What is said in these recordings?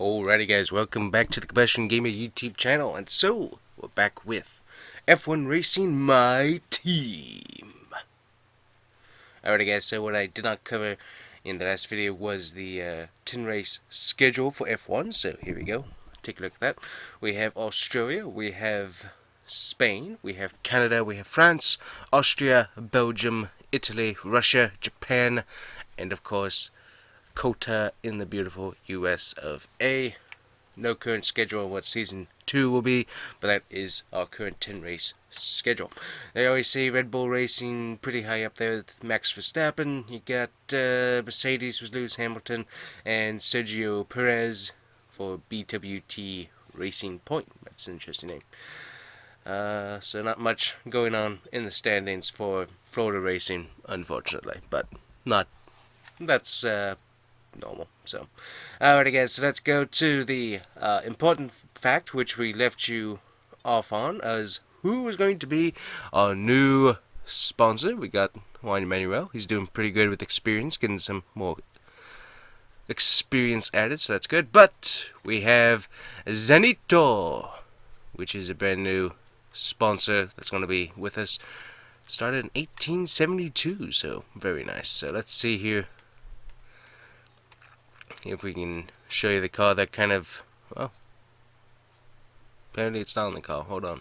Alrighty guys, welcome back to the Combustion Gamer YouTube channel, and so, we're back with F1 Racing My Team. Alrighty guys, so what I did not cover in the last video was the 10 race schedule for F1, so here we go, take a look at that. We have Australia, we have Spain, we have Canada, we have France, Austria, Belgium, Italy, Russia, Japan, and of course Kota in the beautiful US of A. No current schedule on what season 2 will be, but that is our current 10 race schedule. They always say Red Bull Racing pretty high up there with Max Verstappen. You got Mercedes with Lewis Hamilton and Sergio Perez for BWT Racing Point. That's an interesting name. So not much going on in the standings for Florida Racing, unfortunately, but that's normal. So, alrighty guys, so let's go to the important fact which we left you off on, as who is going to be our new sponsor. We got Juan Emmanuel. He's doing pretty good with experience, getting some more experience added, so that's good. But we have Zenito, which is a brand new sponsor that's going to be with us. Started in 1872, so very nice. So let's see here if we can show you the car that kind of, well, apparently it's not on the car. Hold on.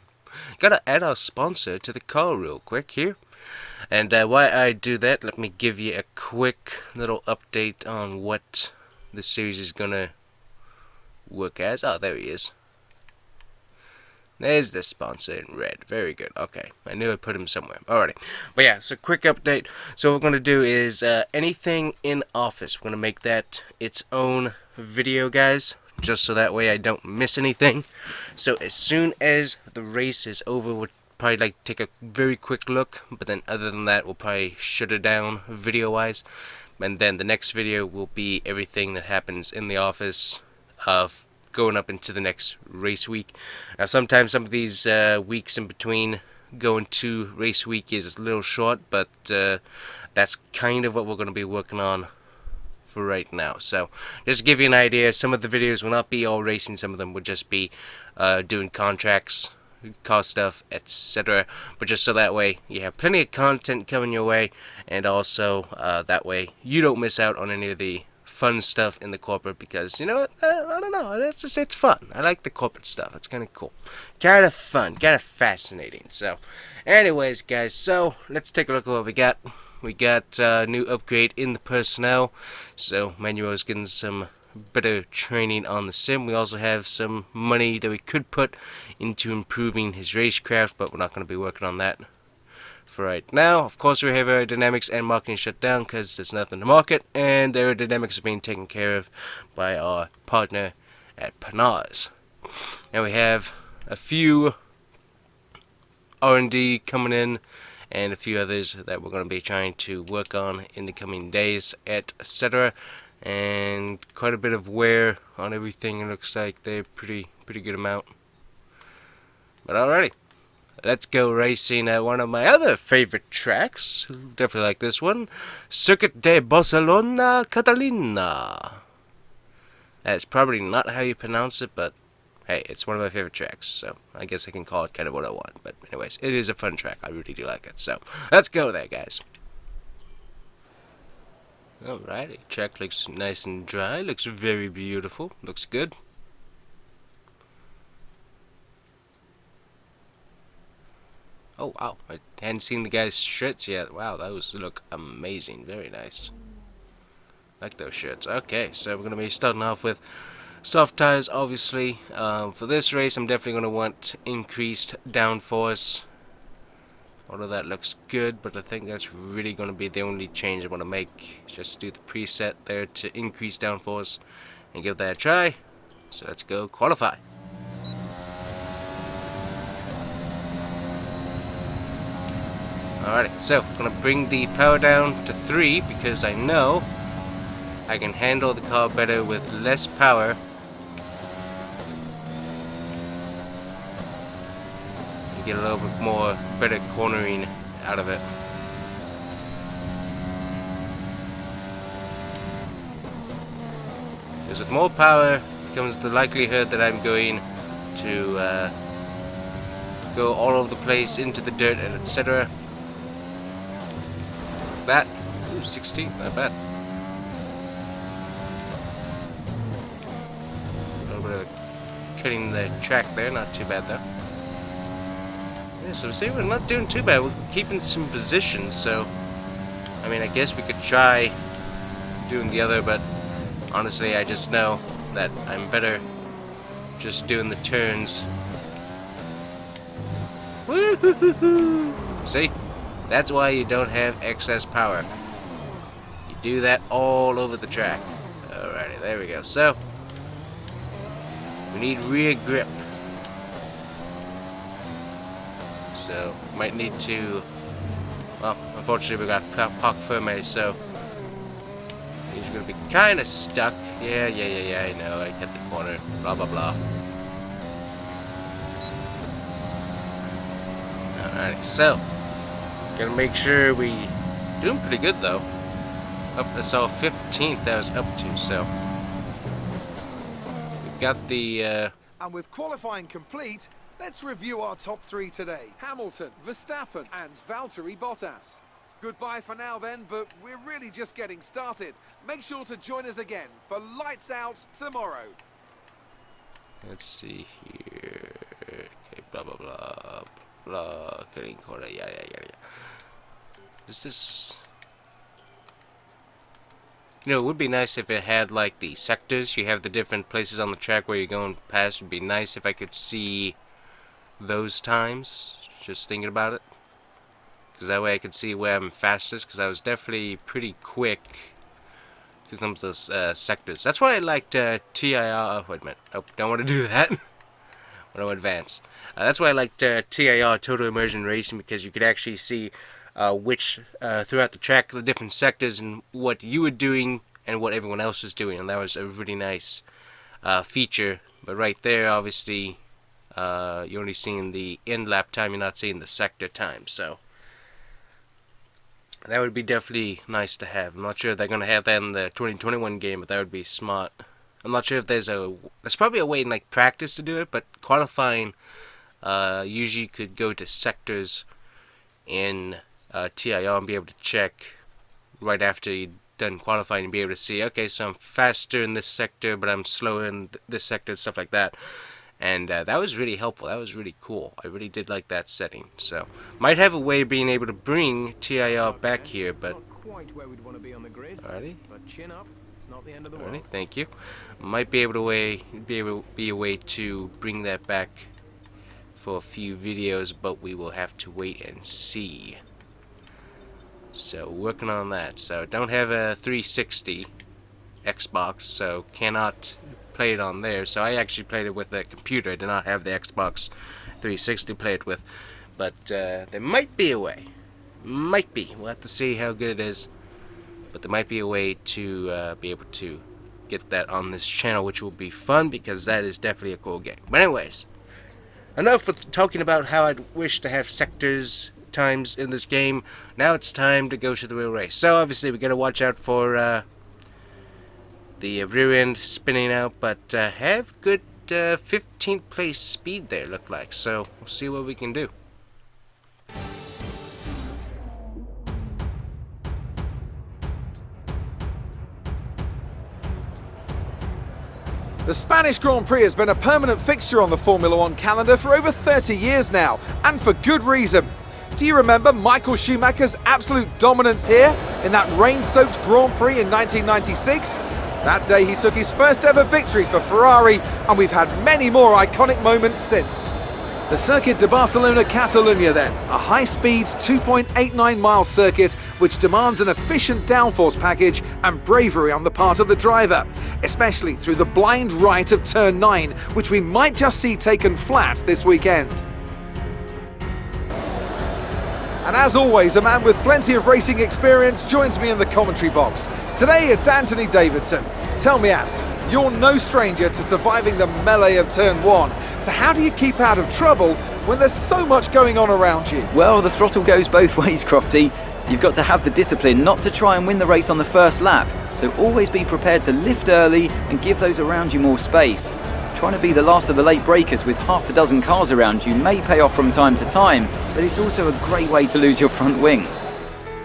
Gotta add our sponsor to the car real quick here. And while I do that, let me give you a quick little update on what the series is gonna work as. Oh, there he is. There's the sponsor in red. Very good. Okay. I knew I put him somewhere. Alrighty. But yeah, so quick update. So what we're going to do is anything in office. We're going to make that its own video, guys. Just so that way I don't miss anything. So as soon as the race is over, we'll probably like take a very quick look. But then other than that, we'll probably shut it down video-wise. And then the next video will be everything that happens in the office going up into the next race week. Now sometimes some of these weeks in between going to race week is a little short, but that's kind of what we're going to be working on for right now. So just to give you an idea, some of the videos will not be all racing, some of them will just be doing contracts, car stuff, etc. But just so that way you have plenty of content coming your way, and also that way you don't miss out on any of the fun stuff in the corporate, because you know what, I don't know, it's fun. I like the corporate stuff. It's kind of cool, kind of fun, kind of fascinating. So anyways guys, so let's take a look at what we got. We got a new upgrade in the personnel, so Manuel's getting some better training on the sim. We also have some money that we could put into improving his racecraft, but we're not going to be working on that for right now. Of course, we have aerodynamics and marketing shut down because there's nothing to market, and the aerodynamics are being taken care of by our partner at Panars. And we have a few R&D coming in, and a few others that we're going to be trying to work on in the coming days, etc. And quite a bit of wear on everything. It looks like they're pretty good amount. But alrighty. Let's go racing at one of my other favorite tracks. Definitely like this one. Circuit de Barcelona Catalina. That's probably not how you pronounce it, but hey, it's one of my favorite tracks, so I guess I can call it kind of what I want. But anyways, it is a fun track. I really do like it. So let's go there, guys. Alrighty, track looks nice and dry. Looks very beautiful. Looks good. Oh wow, I hadn't seen the guy's shirts yet. Wow, those look amazing. Very nice. Like those shirts. Okay, so we're going to be starting off with soft tires, obviously. For this race, I'm definitely going to want increased downforce. Although that looks good, but I think that's really going to be the only change I want to make. Just do the preset there to increase downforce and give that a try. So let's go qualify. Alright, so I'm going to bring the power down to 3 because I know I can handle the car better with less power. And get a little bit more better cornering out of it. Because with more power, comes the likelihood that I'm going to go all over the place into the dirt and etc. That 16, not bad. A little bit of cutting the track there, not too bad though. Yeah, so see, we're not doing too bad. We're keeping some positions, so I mean, I guess we could try doing the other, but honestly, I just know that I'm better just doing the turns. Woo-hoo-hoo-hoo. See? That's why you don't have excess power. You do that all over the track. Alrighty, there we go. So, we need rear grip. So, might need to... Well, unfortunately we got parc fermé, so... He's gonna be kind of stuck. Yeah, I know. I hit the corner. Blah, blah, blah. Alrighty, so... Gotta make sure we... Doing pretty good, though. That's all 15th that was up to, so... We've got the, And with qualifying complete, let's review our top three today. Hamilton, Verstappen, and Valtteri Bottas. Goodbye for now then, but we're really just getting started. Make sure to join us again for Lights Out tomorrow. Let's see here... Okay, blah, blah, blah... Blah, cutting corner, yeah. Is this... You know, it would be nice if it had, like, the sectors. You have the different places on the track where you're going past. It would be nice if I could see those times. Just thinking about it. Because that way I could see where I'm fastest. Because I was definitely pretty quick to some of those sectors. That's why I liked TIR... Oh, wait a minute. Nope, don't want to do that. I want to advance. That's why I liked TIR, Total Immersion Racing, because you could actually see which, throughout the track, the different sectors and what you were doing and what everyone else was doing. And that was a really nice feature. But right there, obviously, you're only seeing the end lap time, you're not seeing the sector time. So that would be definitely nice to have. I'm not sure if they're going to have that in the 2021 game, but that would be smart. I'm not sure if there's probably a way in like practice to do it, but qualifying usually could go to sectors in TIR and be able to check right after you're done qualifying and be able to see, okay, so I'm faster in this sector, but I'm slower in this sector, stuff like that. And that was really helpful. That was really cool. I really did like that setting. So, might have a way of being able to bring TIR back here, but... Alrighty. Alrighty, thank you. Might be able to be a way to bring that back for a few videos, but we will have to wait and see. So, working on that. So, don't have a 360 Xbox, so cannot play it on there. So, I actually played it with a computer. I did not have the Xbox 360 to play it with. But, there might be a way. Might be. We'll have to see how good it is. But there might be a way to be able to get that on this channel, which will be fun, because that is definitely a cool game. But anyways, enough with talking about how I'd wish to have sectors times in this game. Now it's time to go to the real race. So obviously we gotta watch out for the rear end spinning out, but have good 15th place speed there, look like. So we'll see what we can do. The Spanish Grand Prix has been a permanent fixture on the Formula One calendar for over 30 years now, and for good reason. Do you remember Michael Schumacher's absolute dominance here in that rain-soaked Grand Prix in 1996? That day he took his first ever victory for Ferrari, and we've had many more iconic moments since. The Circuit de Barcelona-Catalunya then, a high-speed 2.89-mile circuit which demands an efficient downforce package and bravery on the part of the driver, especially through the blind right of turn 9, which we might just see taken flat this weekend. And as always, a man with plenty of racing experience joins me in the commentary box. Today it's Anthony Davidson. Tell me, Ant, you're no stranger to surviving the melee of turn 1. So how do you keep out of trouble when there's so much going on around you? Well, the throttle goes both ways, Crofty. You've got to have the discipline not to try and win the race on the first lap. so always be prepared to lift early and give those around you more space. Trying to be the last of the late breakers with half a dozen cars around you may pay off from time to time, but it's also a great way to lose your front wing.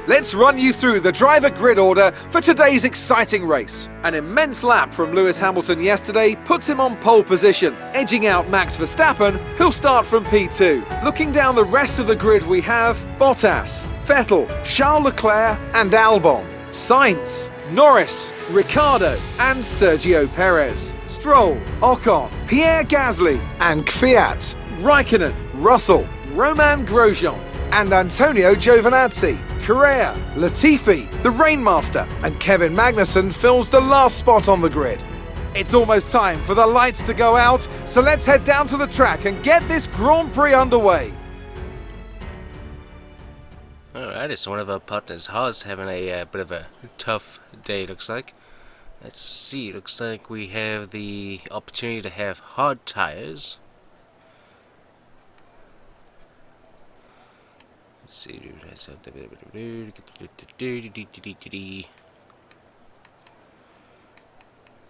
Let's run you through the driver grid order for today's exciting race. An immense lap from Lewis Hamilton yesterday puts him on pole position, edging out Max Verstappen, who'll start from P2. Looking down the rest of the grid, we have Bottas, Vettel, Charles Leclerc and Albon, Sainz, Norris, Ricciardo and Sergio Perez, Stroll, Ocon, Pierre Gasly and Kvyat, Raikkonen, Russell, Romain Grosjean and Antonio Giovinazzi, Correa, Latifi, the Rainmaster and Kevin Magnussen fills the last spot on the grid. It's almost time for the lights to go out, so let's head down to the track and get this Grand Prix underway. Alrighty, so one of our partners, Haas, having a bit of a tough day, looks like. Let's see, looks like we have the opportunity to have hard tires. Let's see,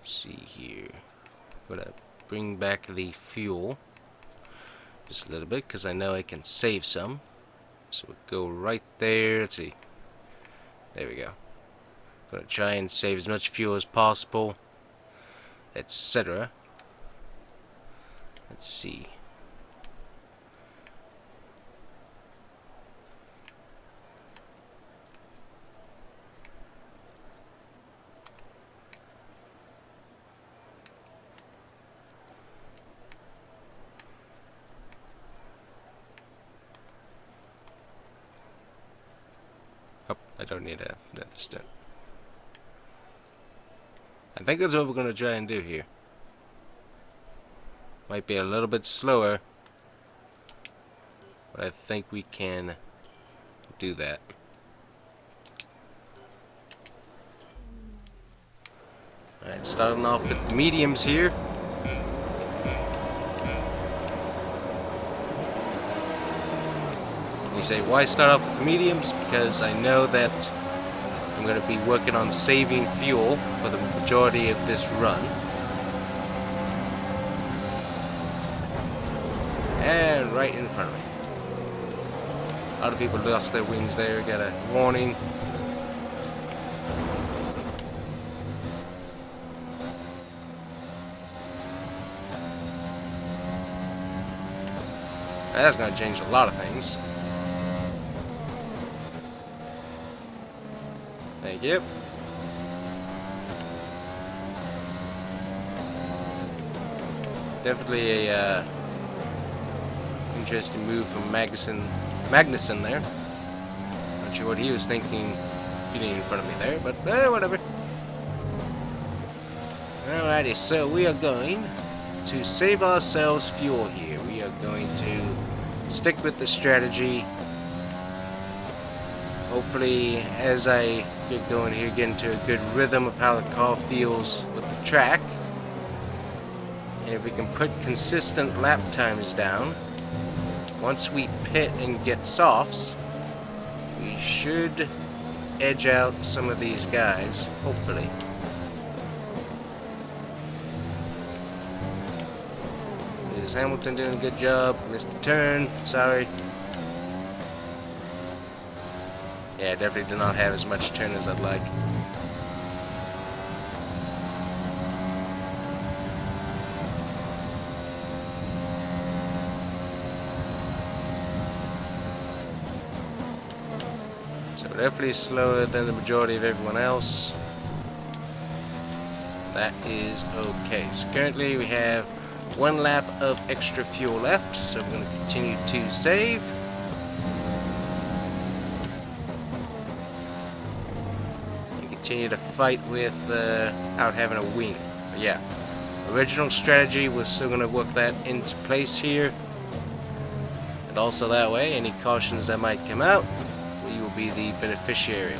see here. I'm gonna bring back the fuel just a little bit because I know I can save some. So we'll go right there. Let's see. There we go. Gonna try and save as much fuel as possible, etc. Let's see. Oh, I don't need another step. I think that's what we're going to try and do here. Might be a little bit slower, but I think we can do that. Alright, starting off with the mediums here. You say, why start off with mediums? Because I know that I'm going to be working on saving fuel for the majority of this run. And right in front of me. A lot of people lost their wings there, got a warning. That's going to change a lot of things. Thank you. Definitely a interesting move from Magnussen there. Not sure what he was thinking getting in front of me there, but whatever. Alrighty, so we are going to save ourselves fuel here. We are going to stick with the strategy. Hopefully, as I get going here, get into a good rhythm of how the car feels with the track. And if we can put consistent lap times down, once we pit and get softs, we should edge out some of these guys, hopefully. Is Hamilton doing a good job? Missed a turn, sorry. Yeah, definitely did not have as much turn as I'd like. So definitely slower than the majority of everyone else. That is okay. So currently we have 1 lap of extra fuel left, so we're going to continue to save. Continue to fight without having a wing. But yeah, original strategy, we're still going to work that into place here. And also that way, any cautions that might come out, we will be the beneficiary.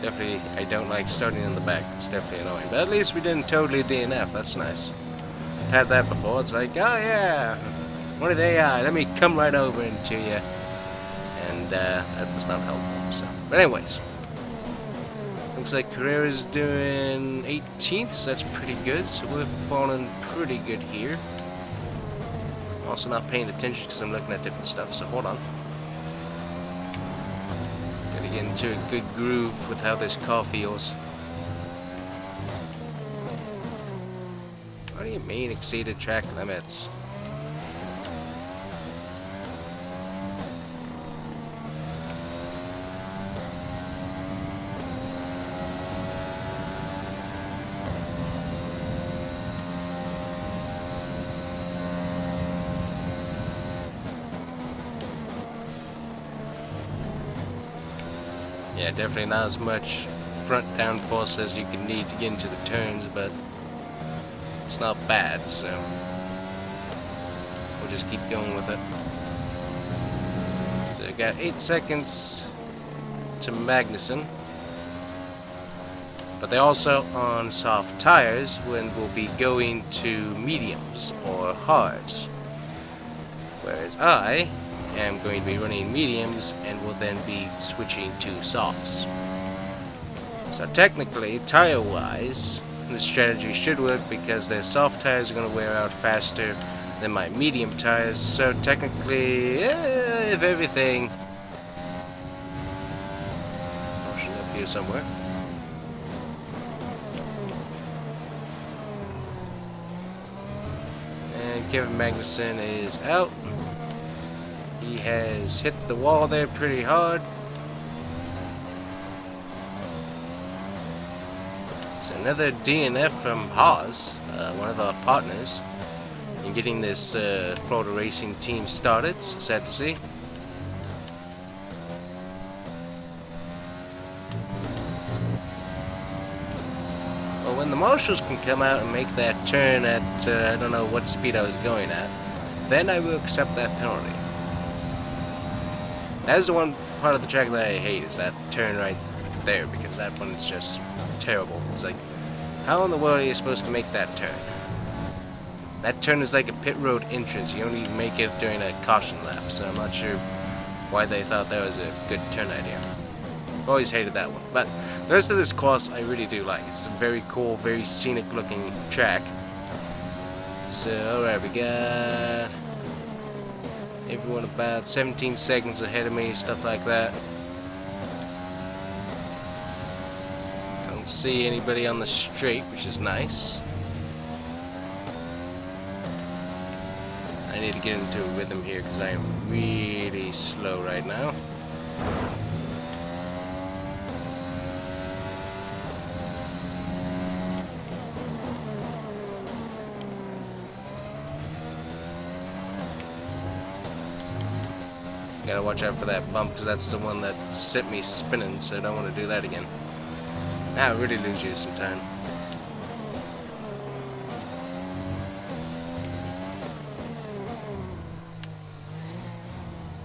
Definitely, I don't like starting in the back. It's definitely annoying. But at least we didn't totally DNF. That's nice. I've had that before. It's like, oh yeah, what are they? Let me come right over into you. And that was not helpful. So, but anyways, looks like Carrera's doing 18th, so that's pretty good. So we're falling pretty good here. Also not paying attention because I'm looking at different stuff. So hold on. Gotta get into a good groove with how this car feels. What do you mean exceeded track limits? Yeah, definitely not as much front downforce as you can need to get into the turns, but it's not bad, so we'll just keep going with it. So I got 8 seconds to Magnussen, but they're also on soft tires when we'll be going to mediums or hards, whereas I am going to be running mediums and will then be switching to softs. So technically, tire-wise, the strategy should work because their soft tires are going to wear out faster than my medium tires. So technically, if everything... Caution up here somewhere. And Kevin Magnussen is out. He has hit the wall there pretty hard. So another DNF from Haas, one of our partners, in getting this Florida racing team started. So sad to see. Well, when the marshals can come out and make that turn at, I don't know what speed I was going at, then I will accept that penalty. That is the one part of the track that I hate, is that turn right there, because that one is just terrible. It's like, how in the world are you supposed to make that turn? That turn is like a pit road entrance. You only make it during a caution lap, so I'm not sure why they thought that was a good turn idea. I've always hated that one. But the rest of this course I really do like. It's a very cool, very scenic looking track. So, alright, we got everyone about 17 seconds ahead of me, stuff like that. Don't see anybody on the straight, which is nice. I need to get into a rhythm here because I am really slow right now. Gotta watch out for that bump because that's the one that sent me spinning, so I don't want to do that again. Now I really lose you some time.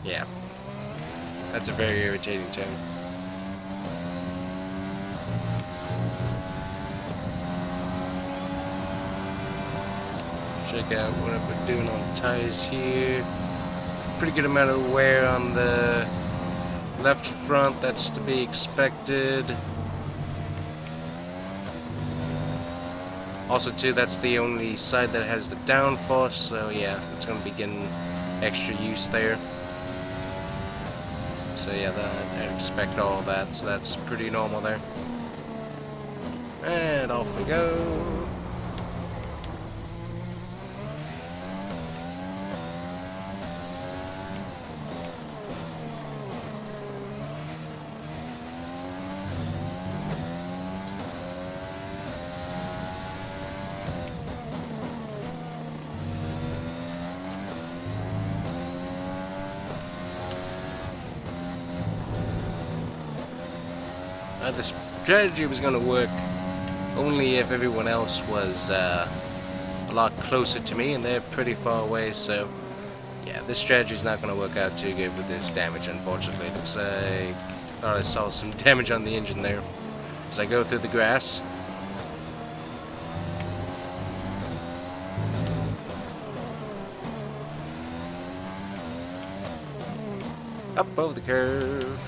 Yeah. That's a very irritating turn. Check out what we're doing on tires here. Pretty good amount of wear on the left front, that's to be expected. Also too, that's the only side that has the downforce, so yeah, it's going to be getting extra use there. So yeah, I expect all of that, so that's pretty normal there. And off we go. The strategy was going to work only if everyone else was a lot closer to me, and they're pretty far away, so yeah, this strategy is not going to work out too good with this damage, unfortunately. Looks like, thought I saw some damage on the engine there as I go through the grass. Up over the curve.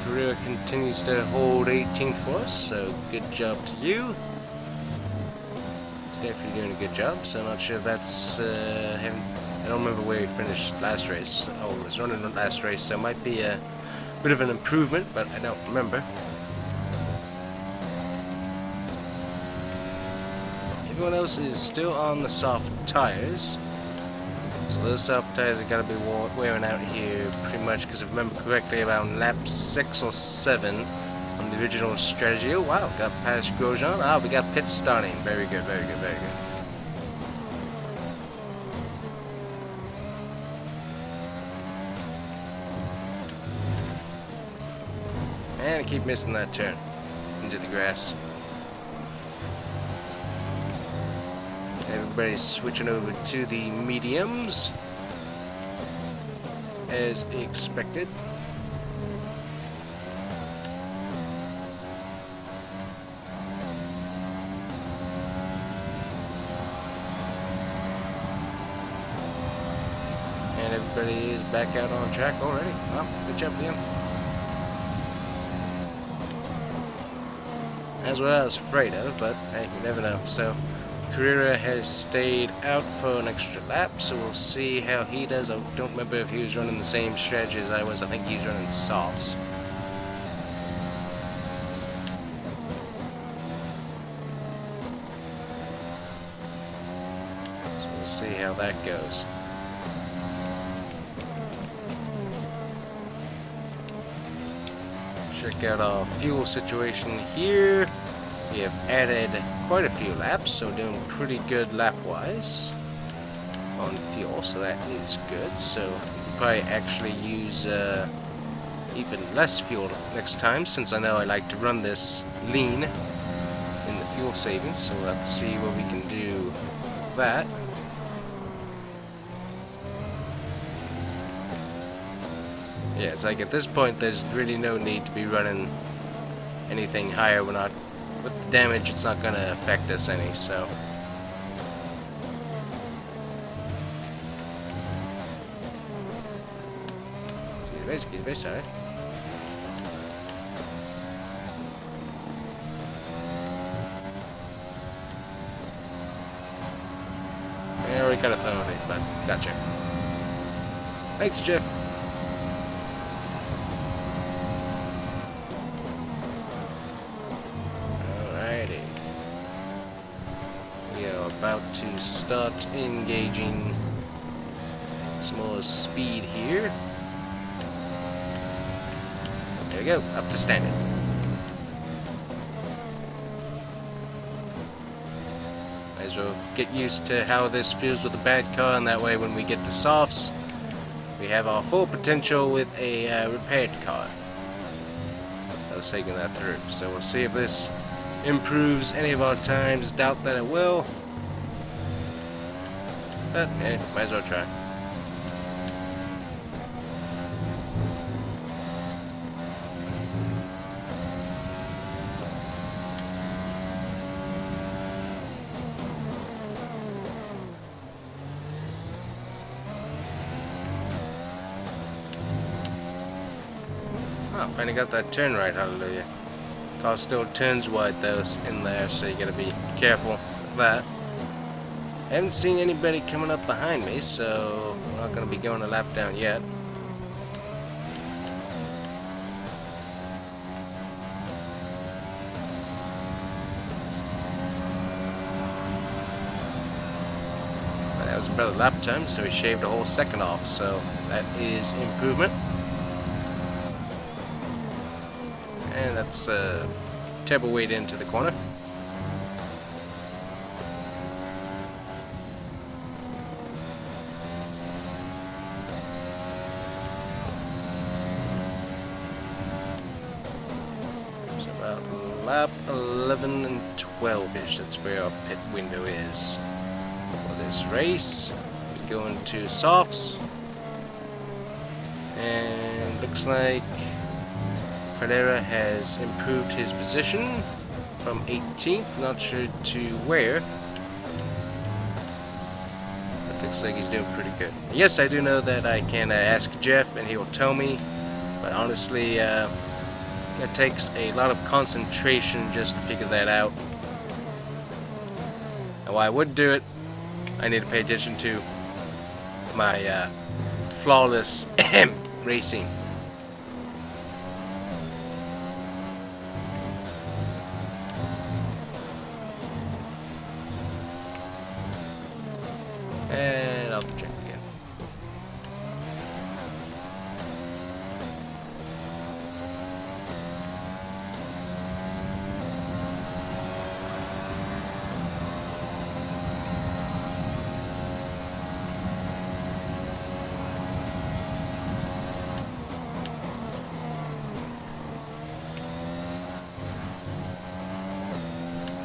Carrera continues to hold 18th for us, so good job to you. He's definitely doing a good job, so I'm not sure if that's him. I don't remember where he finished last race. Oh, he was running the last race, so it might be a bit of an improvement, but I don't remember. Everyone else is still on the soft tires. So those soft tires are going to be wearing out here pretty much, because if I remember correctly, around lap 6 or 7 on the original strategy. Oh wow, got past Grosjean. Ah, we got pits starting. Very good, very good, very good. And I keep missing that turn into the grass. Everybody's switching over to the mediums, as expected. And everybody is back out on track already. Well, good job for them. That's what I was afraid of, but hey, you never know. So Carrera has stayed out for an extra lap, so we'll see how he does. I don't remember if he was running the same strategy as I was. I think he was running softs. So we'll see how that goes. Check out our fuel situation here. We have added quite a few laps, so doing pretty good lap-wise on fuel, so that is good. So we can probably actually use even less fuel next time, since I know I like to run this lean in the fuel savings, so we'll have to see what we can do with that. Yeah, it's like at this point there's really no need to be running anything higher. We're not, with the damage, it's not going to affect us any, so. Excuse me, sorry. I already got a throw on it, but gotcha. Thanks, Jeff. About to start engaging some more speed here. There we go, up to standard. Might as well get used to how this feels with a bad car, and that way when we get to softs, we have our full potential with a repaired car. I was taking that through, so we'll see if this improves any of our times. Doubt that it will. But, yeah, might as well try. Oh, finally got that turn right, hallelujah. Car still turns wide though in there, so you gotta be careful with that. I haven't seen anybody coming up behind me, so we're not going to be going a lap down yet. But that was a better lap time, so we shaved a whole second off, so that is improvement. And that's turbo weight into the corner. Lap 11 and 12-ish, that's where our pit window is for this race. We go into softs, and looks like Carrera has improved his position from 18th, not sure to where. It looks like he's doing pretty good. Yes, I do know that I can ask Jeff and he will tell me, but honestly, It takes a lot of concentration just to figure that out. And while I would do it, I need to pay attention to my flawless racing. And off the track again.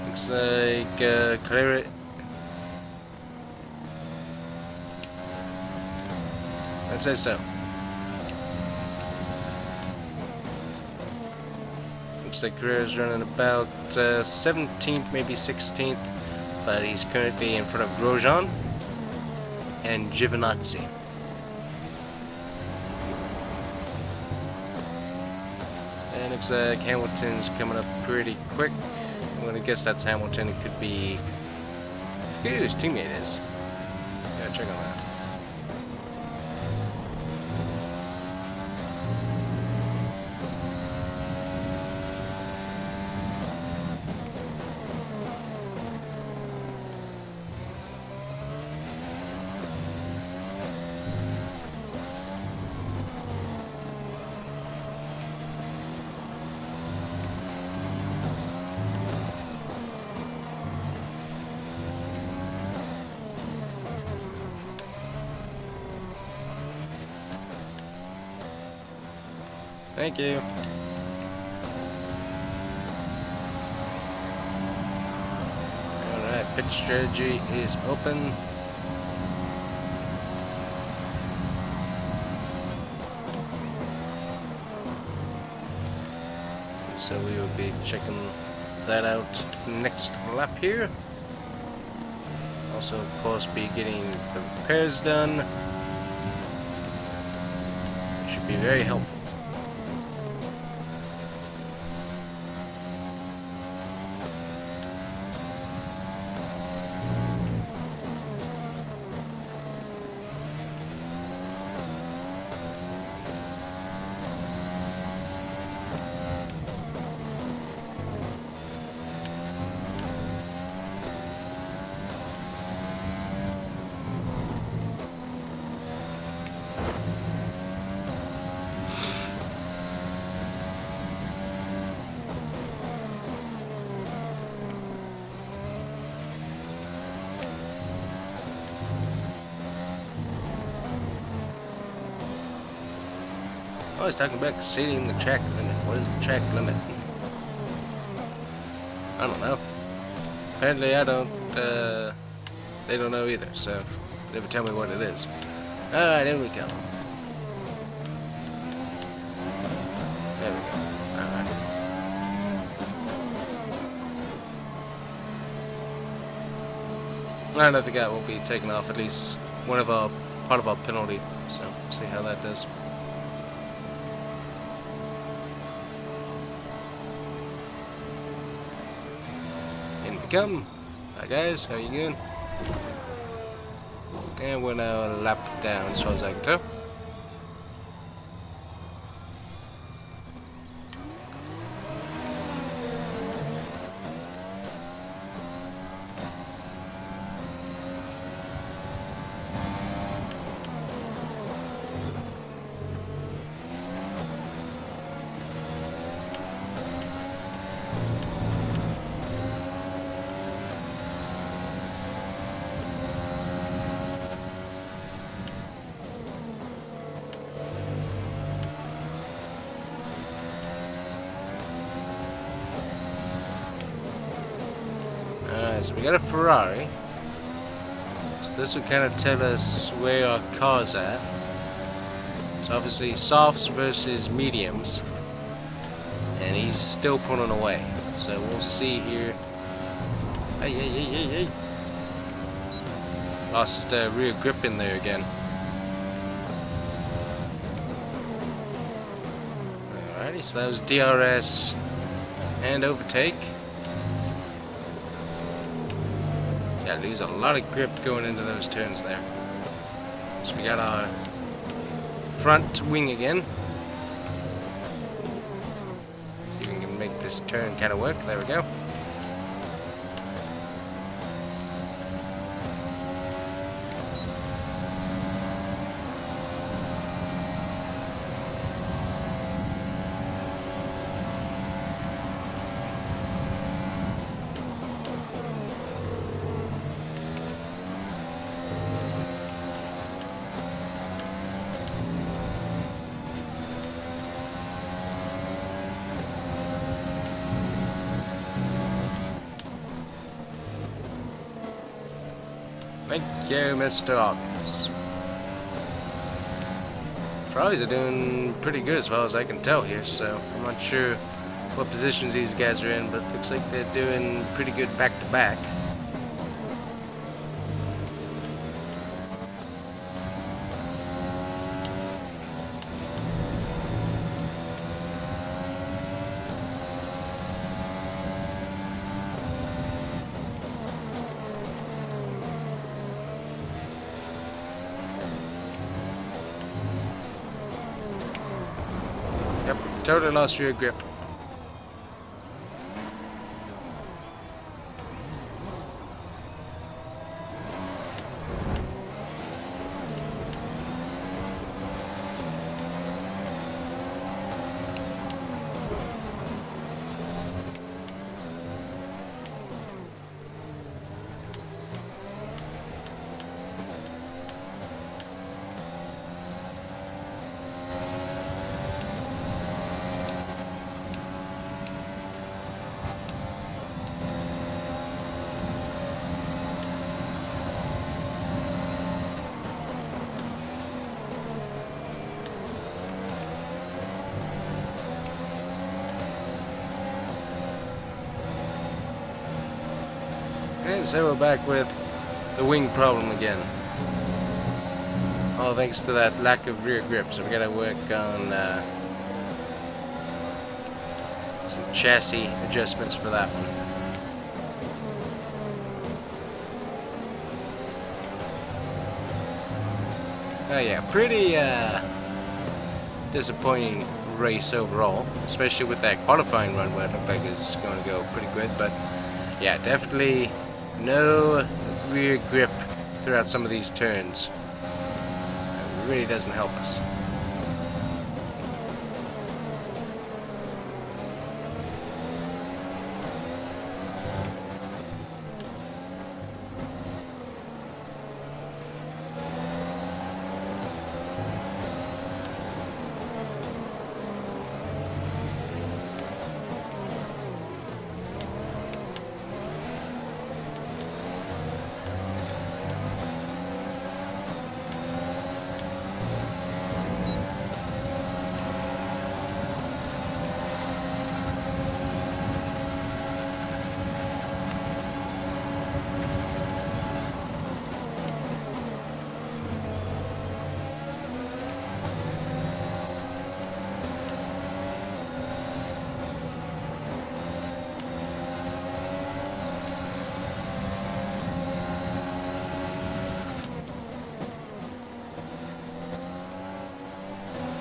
Looks like clear it. I'd say so. Looks like Carrera's running about 17th, maybe 16th, but he's currently in front of Grosjean and Giovinazzi. And looks like Hamilton's coming up pretty quick. I'm gonna guess that's Hamilton. It could be. I forget who his teammate is. Gotta check on that. Thank you. Alright, pitch strategy is open. So we will be checking that out next lap here. Also, of course, be getting the repairs done. Which should be very helpful. I was talking about exceeding the track limit. What is the track limit? I don't know. Apparently I don't, they don't know either, so they never tell me what it is. Alright, here we go. There we go. Alright. And I think that will be taken off at least part of our penalty, so see how that does. Come. Hi guys, how you doing? And we're now a lap down as far as I can tell. So we got a Ferrari. So this would kind of tell us where our car's at. So obviously softs versus mediums. And he's still pulling away. So we'll see here. Hey. Lost rear grip in there again. Alrighty. Okay, so that was DRS and overtake. Yeah, lose a lot of grip going into those turns there. So we got our front wing again. See if we can make this turn kind of work. There we go. Thank you, Mr. Hawkins. Ferraris are doing pretty good as far as I can tell here, so I'm not sure what positions these guys are in, but it looks like they're doing pretty good back-to-back. Yep, totally lost rear grip. And so we're back with the wing problem again. All thanks to that lack of rear grip, so we gotta work on some chassis adjustments for that one. Oh yeah, pretty disappointing race overall, especially with that qualifying run where it looked like it's going to go pretty good, but yeah, definitely no rear grip throughout some of these turns. It really doesn't help us.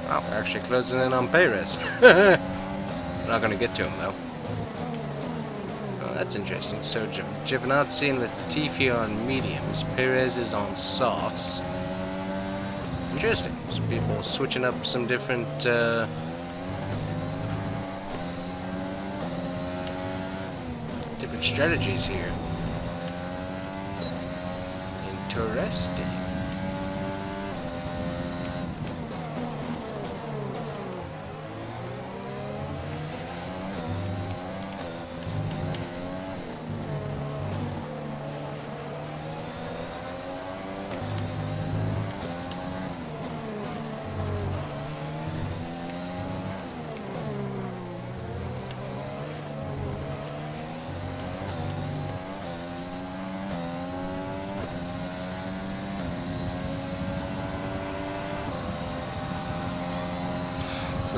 Wow, we're actually closing in on Perez. We're not going to get to him, though. Oh, that's interesting. So, Giovinazzi and Latifi are on mediums. Perez is on softs. Interesting. Some people switching up some different, different strategies here. Interesting.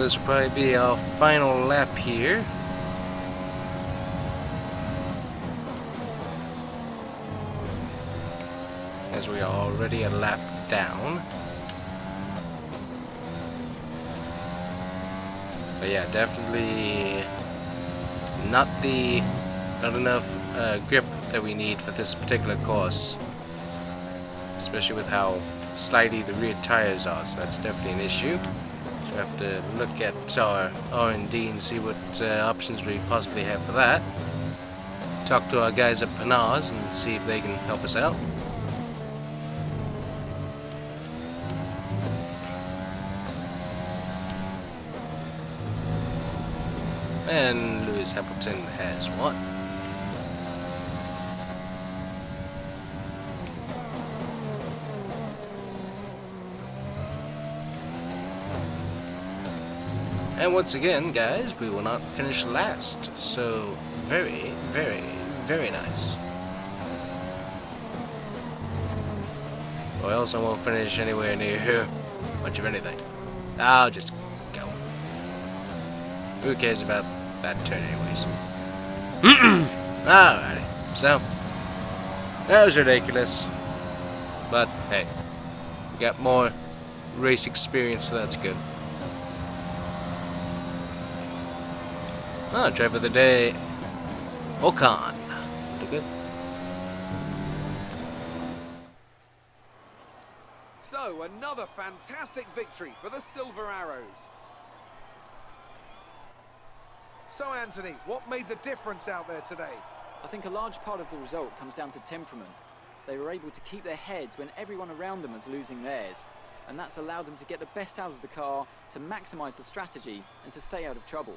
This will probably be our final lap here. As we are already a lap down. But yeah, definitely not enough grip that we need for this particular course. Especially with how slidey the rear tires are, so that's definitely an issue. So we have to look at our R&D and see what options we possibly have for that. Talk to our guys at Panars and see if they can help us out. And Lewis Hamilton has won. And once again, guys, we will not finish last. So, very, very, very nice. Or else I won't finish anywhere near much of anything. I'll just go. Who cares about that turn anyways? Alrighty. So, that was ridiculous. But, hey. We got more race experience, so that's good. Driver of the day, Ocon. Pretty good. So, another fantastic victory for the Silver Arrows. So, Anthony, what made the difference out there today? I think a large part of the result comes down to temperament. They were able to keep their heads when everyone around them was losing theirs. And that's allowed them to get the best out of the car, to maximise the strategy, and to stay out of trouble.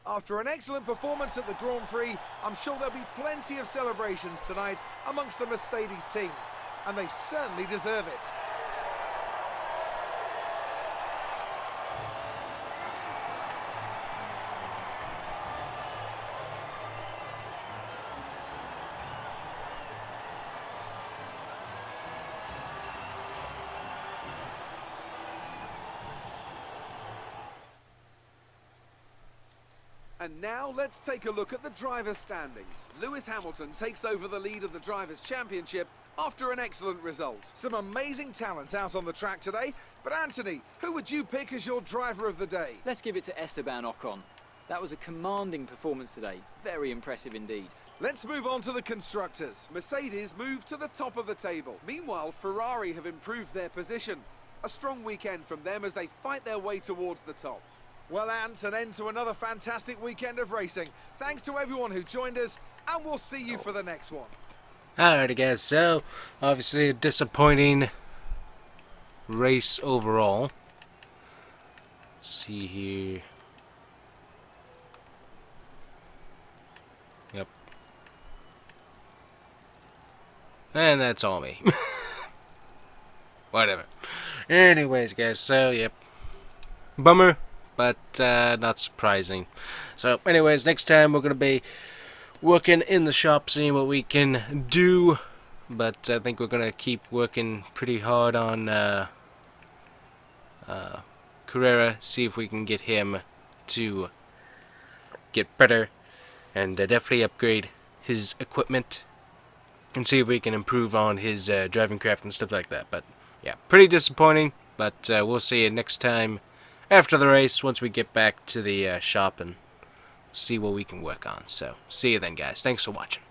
After an excellent performance at the Grand Prix, I'm sure there'll be plenty of celebrations tonight amongst the Mercedes team. And they certainly deserve it. And now let's take a look at the drivers' standings. Lewis Hamilton takes over the lead of the Drivers' Championship after an excellent result. Some amazing talent out on the track today. But Anthony, who would you pick as your driver of the day? Let's give it to Esteban Ocon. That was a commanding performance today. Very impressive indeed. Let's move on to the constructors. Mercedes move to the top of the table. Meanwhile, Ferrari have improved their position. A strong weekend from them as they fight their way towards the top. Well, Ant, an end to another fantastic weekend of racing. Thanks to everyone who joined us, and we'll see you for the next one. Alrighty, guys, so obviously a disappointing race overall. Let's see here. Yep. And that's all me. Whatever. Anyways, guys, so, yep. Bummer. But not surprising. So anyways, next time we're going to be working in the shop, seeing what we can do. But I think we're going to keep working pretty hard on Carrera, see if we can get him to get better. And definitely upgrade his equipment. And see if we can improve on his driving craft and stuff like that. But yeah, pretty disappointing. But we'll see you next time. After the race, once we get back to the shop and see what we can work on. So, see you then, guys. Thanks for watching.